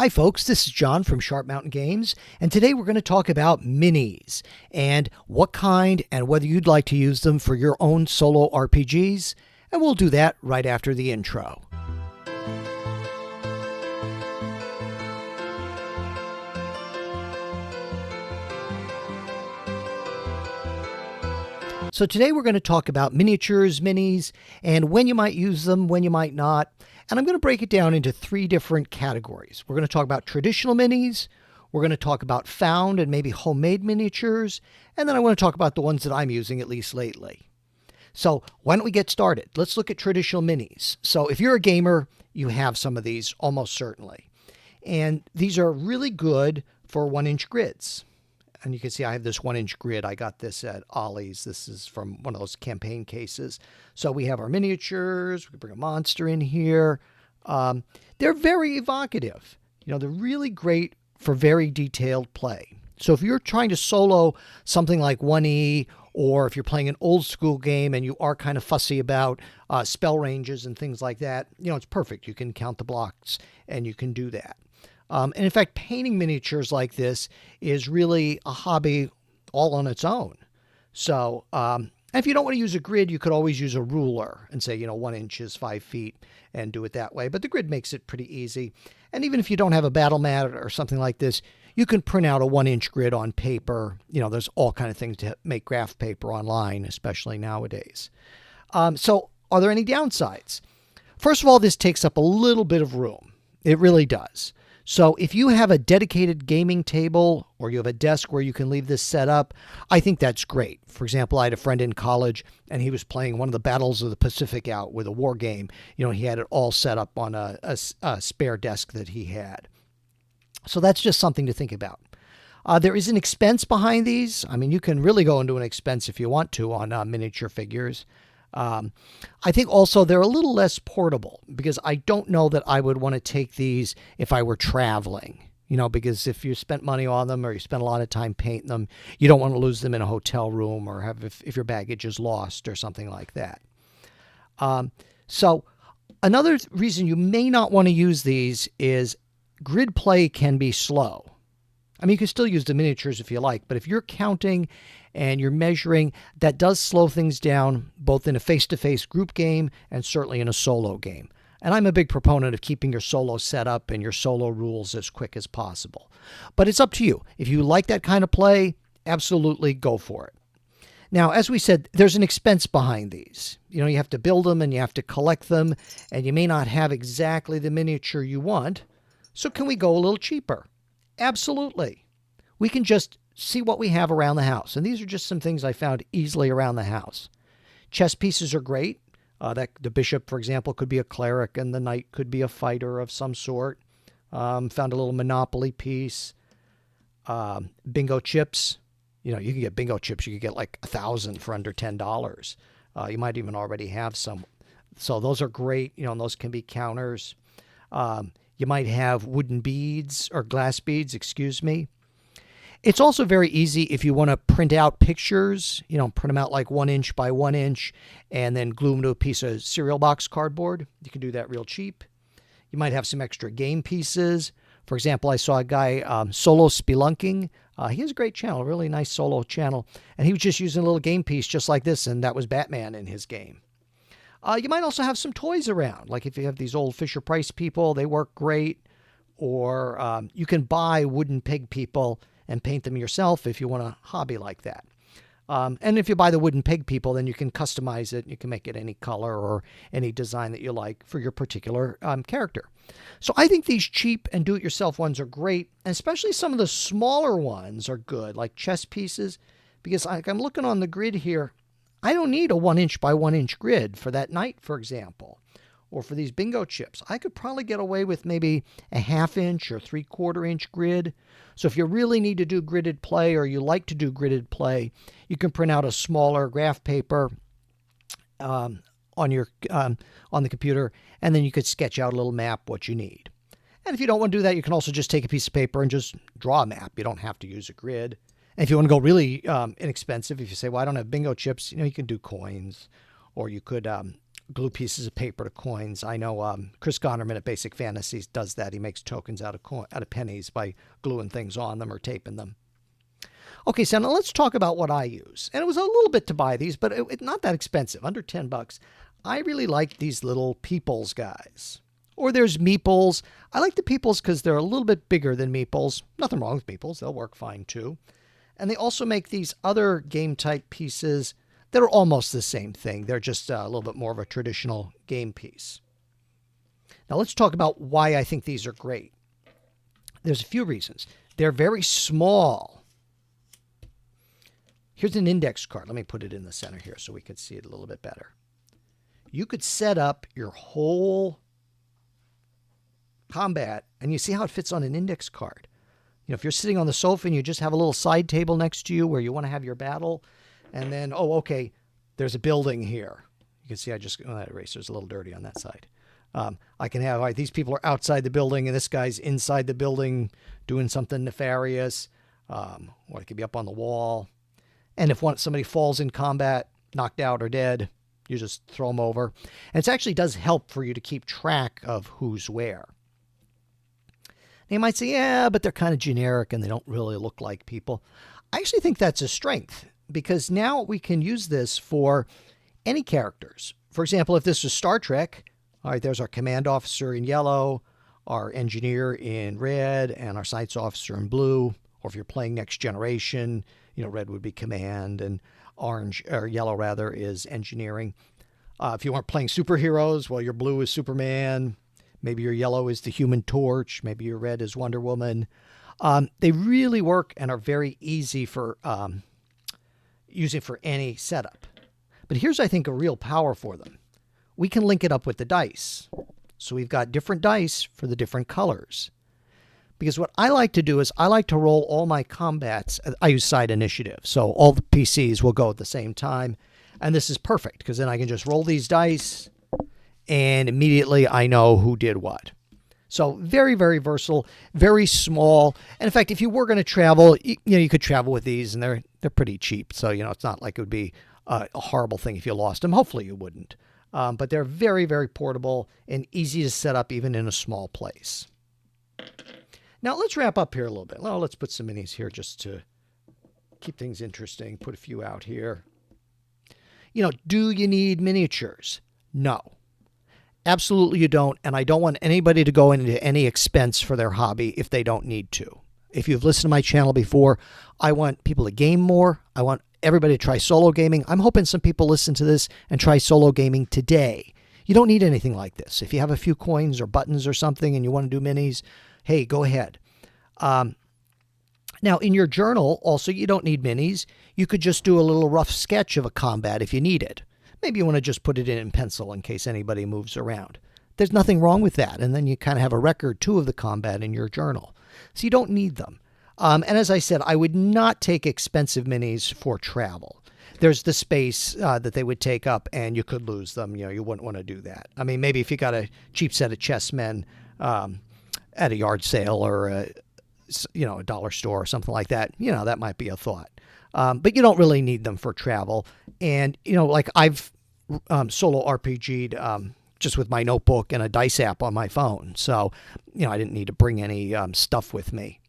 Hi folks, this is John from Sharp Mountain Games, and today we're going to talk about minis and what kind and whether you'd like to use them for your own solo RPGs, and we'll do that right after the intro. So today we're going to talk about miniatures, minis, and when you might use them, when you might not. And I'm going to break it down into three different categories. We're going to talk about traditional minis, we're going to talk about found and maybe homemade miniatures, and then I want to talk about the ones that I'm using at least lately. So why don't we get started? Let's look at traditional minis. So if you're a gamer, you have some of these almost certainly. And these are really good for 1-inch grids. And you can see I have this 1-inch grid. I got this at Ollie's. This is from one of those campaign cases. So we have our miniatures. We can bring a monster in here. They're very evocative. You know, they're really great for very detailed play. So if you're trying to solo something like 1E, or if you're playing an old school game and you are kind of fussy about spell ranges and things like that, you know, it's perfect. You can count the blocks and you can do that. And in fact, painting miniatures like this is really a hobby all on its own. So if you don't want to use a grid, you could always use a ruler and say, 1 inch is 5 feet and do it that way. But the grid makes it pretty easy. And even if you don't have a battle mat or something like this, you can print out a 1-inch grid on paper. There's all kind of things to make graph paper online, especially nowadays. So are there any downsides? First of all, this takes up a little bit of room. It really does. So if you have a dedicated gaming table or you have a desk where you can leave this set up, I think that's great. For example, I had a friend in college and he was playing one of the Battles of the Pacific out with a war game. He had it all set up on a spare desk that he had. So that's just something to think about. There is an expense behind these. I mean, you can really go into an expense if you want to on miniature figures. I think also they're a little less portable because I don't know that I would want to take these if I were traveling, because if you spent money on them or you spent a lot of time painting them, you don't want to lose them in a hotel room or if your baggage is lost or something like that. So another reason you may not want to use these is grid play can be slow. I mean, you can still use the miniatures if you like, but if you're counting and you're measuring, that does slow things down, both in a face-to-face group game and certainly in a solo game. And I'm a big proponent of keeping your solo setup and your solo rules as quick as possible. But it's up to you. If you like that kind of play, absolutely go for it. Now, as we said, there's an expense behind these. You have to build them and you have to collect them, and you may not have exactly the miniature you want. So can we go a little cheaper? Absolutely. We can just see what we have around the house. And these are just some things I found easily around the house. Chess pieces are great. The bishop, for example, could be a cleric and the knight could be a fighter of some sort. Found a little Monopoly piece. Bingo chips. You can get bingo chips. You could get like 1,000 for under $10. You might even already have some. So those are great. And those can be counters. You might have wooden beads or glass beads, excuse me. It's also very easy if you want to print out pictures, print them out like 1 inch by 1 inch and then glue them to a piece of cereal box cardboard. You can do that real cheap. You might have some extra game pieces. For example, I saw a guy, Solospelunking. He has a great channel, a really nice solo channel. And he was just using a little game piece just like this, and that was Batman in his game. You might also have some toys around, like if you have these old Fisher-Price people, they work great. Or you can buy wooden pig people and paint them yourself if you want a hobby like that. And if you buy the wooden pig people, then you can customize it. You can make it any color or any design that you like for your particular character. So I think these cheap and do-it-yourself ones are great, and especially some of the smaller ones are good, like chess pieces, because I'm looking on the grid here. I don't need a 1 inch by 1 inch grid for that knight, for example, or for these bingo chips. I could probably get away with maybe a 1/2 inch or 3/4 inch grid. So if you really need to do gridded play or you like to do gridded play, you can print out a smaller graph paper on the computer, and then you could sketch out a little map what you need. And if you don't want to do that, you can also just take a piece of paper and just draw a map. You don't have to use a grid. And if you want to go really inexpensive, if you say, well, I don't have bingo chips, you can do coins, or you could glue pieces of paper to coins. I know Chris Gonerman at Basic Fantasies does that. He makes tokens out of pennies by gluing things on them or taping them. Okay, so now let's talk about what I use. And it was a little bit to buy these, but it's not that expensive, under 10 bucks. I really like these little Peoples guys. Or there's Meeples. I like the Peoples because they're a little bit bigger than Meeples. Nothing wrong with Meeples. They'll work fine too. And they also make these other game type pieces that are almost the same thing. They're just a little bit more of a traditional game piece. Now let's talk about why I think these are great. There's a few reasons. They're very small. Here's an index card. Let me put it in the center here so we could see it a little bit better. You could set up your whole combat, and you see how it fits on an index card. You know, if you're sitting on the sofa and you just have a little side table next to you where you want to have your battle, and then, oh, okay, there's a building here. You can see that eraser's a little dirty on that side. I can have, all right, these people are outside the building, and this guy's inside the building doing something nefarious, or it could be up on the wall. And if somebody falls in combat, knocked out or dead, you just throw them over. And it actually does help for you to keep track of who's where. Now you might say, yeah, but they're kind of generic and they don't really look like people. I actually think that's a strength because now we can use this for any characters. For example, if this was Star Trek, all right, there's our command officer in yellow, our engineer in red, and our science officer in blue. Or if you're playing Next Generation, you know, red would be command and orange, or yellow rather, is engineering. If you weren't playing superheroes, well, your blue is Superman. Maybe your yellow is the Human Torch. Maybe your red is Wonder Woman. They really work and are very easy for using for any setup. But here's, I think, a real power for them. We can link it up with the dice. So we've got different dice for the different colors. Because what I like to do is I like to roll all my combats. I use side initiative. So all the PCs will go at the same time. And this is perfect because then I can just roll these dice and immediately I know who did what. So very, very versatile, very small. And in fact, if you were going to travel, you could travel with these and they're pretty cheap. So, it's not like it would be a horrible thing if you lost them. Hopefully you wouldn't. But they're very, very portable and easy to set up even in a small place. Now let's wrap up here a little bit. Well, let's put some minis here just to keep things interesting. Put a few out here. Do you need miniatures? No. Absolutely you don't, and I don't want anybody to go into any expense for their hobby if they don't need to. If you've listened to my channel before, I want people to game more. I want everybody to try solo gaming. I'm hoping some people listen to this and try solo gaming today. You don't need anything like this. If you have a few coins or buttons or something and you want to do minis, hey, go ahead. Now, in your journal, also, you don't need minis. You could just do a little rough sketch of a combat if you need it. Maybe you want to just put it in pencil in case anybody moves around. There's nothing wrong with that. And then you kind of have a record, too, of the combat in your journal. So you don't need them. And as I said, I would not take expensive minis for travel. There's the space that they would take up, and you could lose them. You wouldn't want to do that. I mean, maybe if you got a cheap set of chessmen at a yard sale or a dollar store or something like that, that might be a thought. But you don't really need them for travel. And, like I've solo RPG'd just with my notebook and a dice app on my phone. So, I didn't need to bring any stuff with me.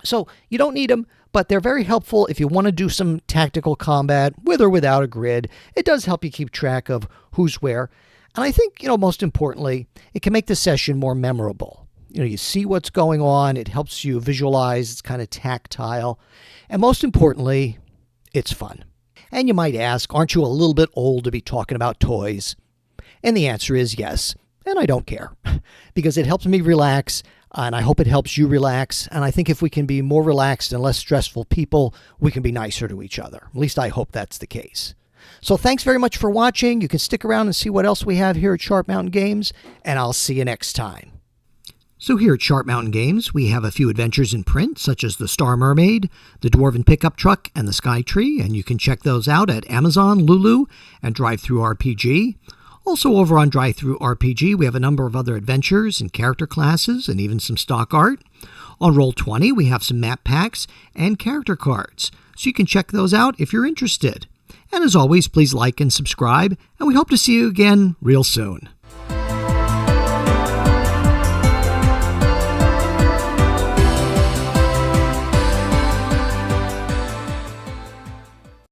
So you don't need them, but they're very helpful if you want to do some tactical combat with or without a grid. It does help you keep track of who's where. And I think, most importantly, it can make the session more memorable. You see what's going on. It helps you visualize. It's kind of tactile. And most importantly, it's fun. And you might ask, aren't you a little bit old to be talking about toys? And the answer is yes. And I don't care because it helps me relax. And I hope it helps you relax. And I think if we can be more relaxed and less stressful people, we can be nicer to each other. At least I hope that's the case. So thanks very much for watching. You can stick around and see what else we have here at Sharp Mountain Games. And I'll see you next time. So here at Sharp Mountain Games, we have a few adventures in print, such as the Star Mermaid, the Dwarven Pickup Truck, and the Sky Tree, and you can check those out at Amazon, Lulu, and drivethrurpg. Also over on drivethrurpg, we have a number of other adventures and character classes, and even some stock art. On Roll20, we have some map packs and character cards, so you can check those out if you're interested. And as always, please like and subscribe, and we hope to see you again real soon.